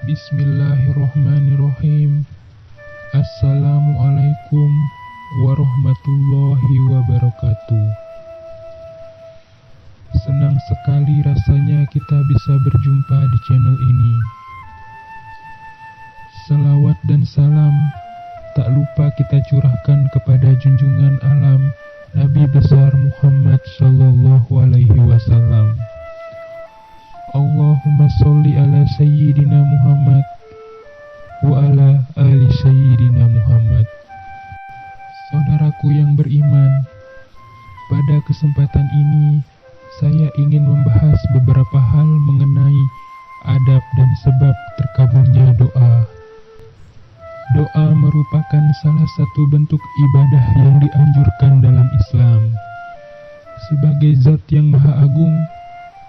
Bismillahirrahmanirrahim. Assalamualaikum warahmatullahi wabarakatuh. Senang sekali rasanya kita bisa berjumpa di channel ini. Salawat dan salam tak lupa kita curahkan kepada junjungan alam Nabi besar Muhammad sallallahu alaihi wasallam. Allahumma sholli ala sayyidina Muhammad wa ala ali sayyidina Muhammad. Saudaraku yang beriman, pada kesempatan ini saya ingin membahas beberapa hal mengenai adab dan sebab terkabulnya doa. Doa merupakan salah satu bentuk ibadah yang dianjurkan dalam Islam. Sebagai zat yang maha agung,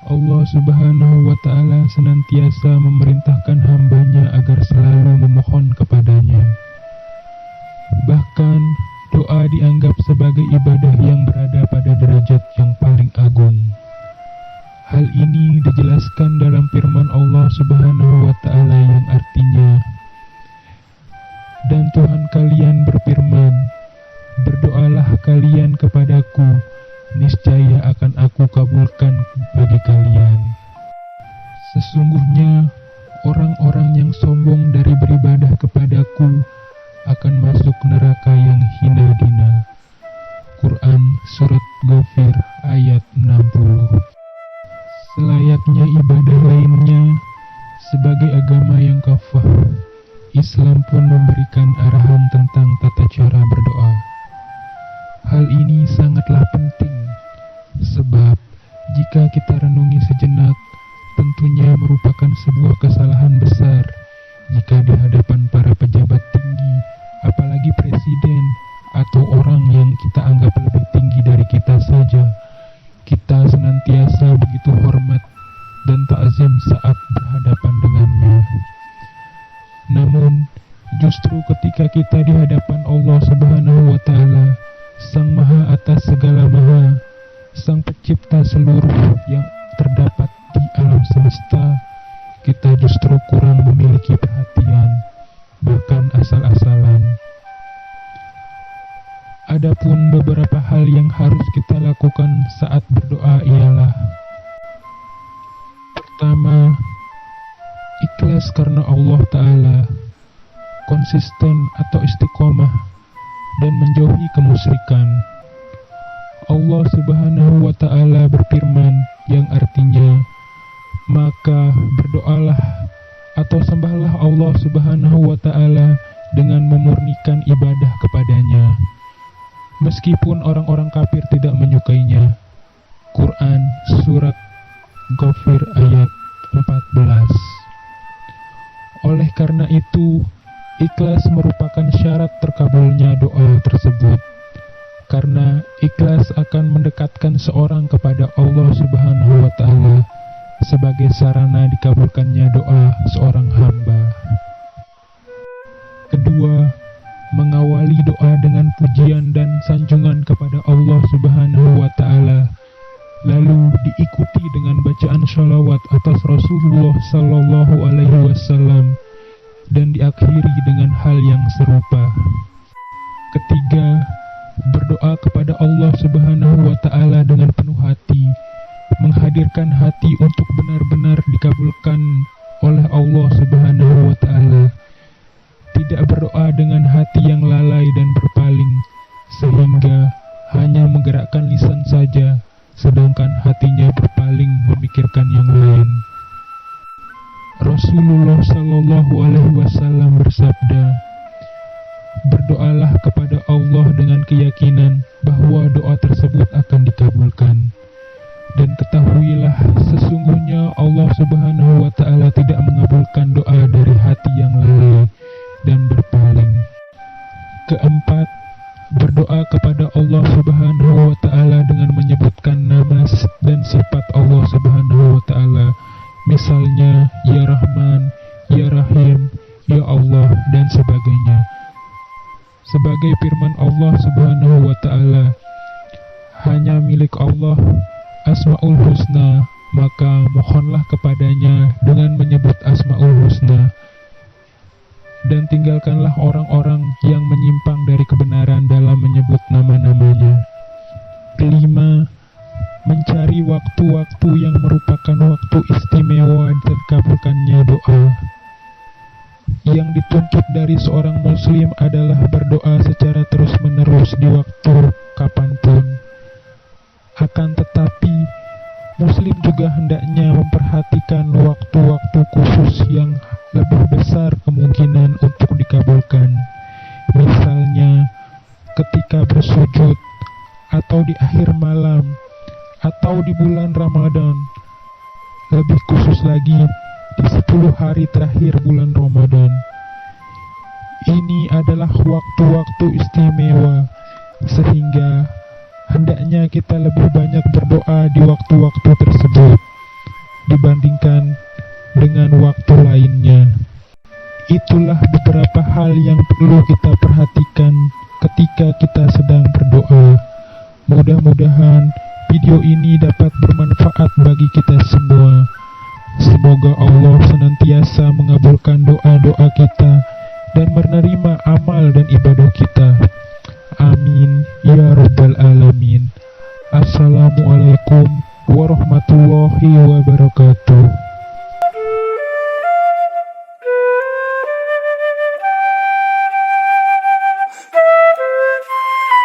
Allah Subhanahu wa Ta'ala senantiasa memerintahkan hambanya agar selalu memohon kepadanya. Bahkan, doa dianggap sebagai ibadah yang berada pada derajat yang paling agung. Hal ini dijelaskan dalam firman Allah Subhanahu wa Ta'ala yang artinya, "Dan Tuhan kalian berfirman, berdoalah kalian kepadaku, niscaya akan aku kabulkan bagi kalian." Sesungguhnya orang-orang yang sombong dari beribadah kepadaku akan masuk neraka yang hina dina. Quran Surat Ghafir ayat 60. Selayaknya ibadah lainnya, sebagai agama yang kafah, Islam pun memberikan arahan tentang tata cara berdoa. Hal ini sangatlah penting, sebab jika kita renungi sejenak, tentunya merupakan sebuah kesalahan besar jika di hadapan para pejabat tinggi, apalagi presiden atau orang yang kita anggap lebih tinggi dari kita saja, kita senantiasa begitu hormat dan takzim saat berhadapan dengannya. Namun, justru ketika kita di hadapan Allah Subhanahu wa Ta'ala, Sang Maha atas segala maha, Sang Pencipta seluruh yang terdapat di alam semesta, kita justru kurang memiliki perhatian, bahkan asal-asalan. Adapun beberapa hal yang harus kita lakukan saat berdoa ialah: pertama, ikhlas karena Allah Ta'ala, konsisten atau istiqomah, dan menjauhi kemusyrikan. Allah Subhanahu wa Ta'ala berfirman yang artinya, maka berdoalah atau sembahlah Allah Subhanahu wa Ta'ala dengan memurnikan ibadah kepadanya, meskipun orang-orang kafir tidak menyukainya. Quran Surat Ghafir ayat 14. Oleh karena itu, ikhlas merupakan syarat terkabulnya doa tersebut, karena ikhlas akan mendekatkan seorang kepada Allah Subhanahu wa Ta'ala sebagai sarana dikabulkannya doa seorang hamba. Kedua, mengawali doa dengan pujian dan sanjungan kepada Allah Subhanahu wa Ta'ala, lalu diikuti dengan bacaan sholawat atas Rasulullah sallallahu alaihi wasallam, dan diakhiri dengan hal yang serupa. Ketiga, berdoa kepada Allah Subhanahu wa Ta'ala dengan penuh hati, menghadirkan hati untuk benar-benar dikabulkan oleh Allah Subhanahu wa Ta'ala. Tidak berdoa dengan hati yang lalai dan berpaling, sehingga hanya menggerakkan lisan saja, sedangkan hatinya berpaling memikirkan yang lain. Rasulullah sallallahu alaihi wasallam bersabda, berdoalah kepada Allah dengan keyakinan bahwa doa tersebut akan dikabulkan. Dan ketahuilah, sesungguhnya Allah Subhanahu wa Ta'ala tidak mengabulkan doa dari hati yang lalai dan berpaling. Keempat, berdoa kepada Allah Subhanahu wa Ta'ala dengan menyebutkan nama dan sifat Allah Subhanahu wa Ta'ala, misalnya Ya Rahman, Ya Rahim, Ya Allah, dan sebagainya. Sebagai firman Allah Subhanahu wa Ta'ala, hanya milik Allah Asmaul Husna, maka mohonlah kepadanya dengan menyebut Asmaul Husna, dan tinggalkanlah orang-orang yang menyimpang dari kebenaran dalam menyebut nama-namanya. Kelima, mencari waktu-waktu yang merupakan waktu istimewa terkabulkannya doa. Yang dituntut dari seorang muslim adalah berdoa secara terus-menerus di waktu kapanpun. Akan tetapi, muslim juga hendaknya memperhatikan waktu-waktu khusus yang lebih besar kemungkinan untuk dikabulkan. Misalnya, ketika bersujud, atau di akhir malam, atau di bulan Ramadan. Lebih khusus lagi, di 10 hari terakhir bulan Ramadan. Ini adalah waktu-waktu istimewa, sehingga hendaknya kita lebih banyak berdoa di waktu-waktu tersebut dibandingkan dengan waktu lainnya. Itulah beberapa hal yang perlu kita perhatikan ketika kita sedang berdoa. Mudah-mudahan video ini dapat bermanfaat bagi kita semua. Semoga Allah senantiasa mengabulkan doa-doa kita dan menerima amal dan ibadah kita. Amin ya rabbal alamin. Assalamualaikum warahmatullahi wabarakatuh.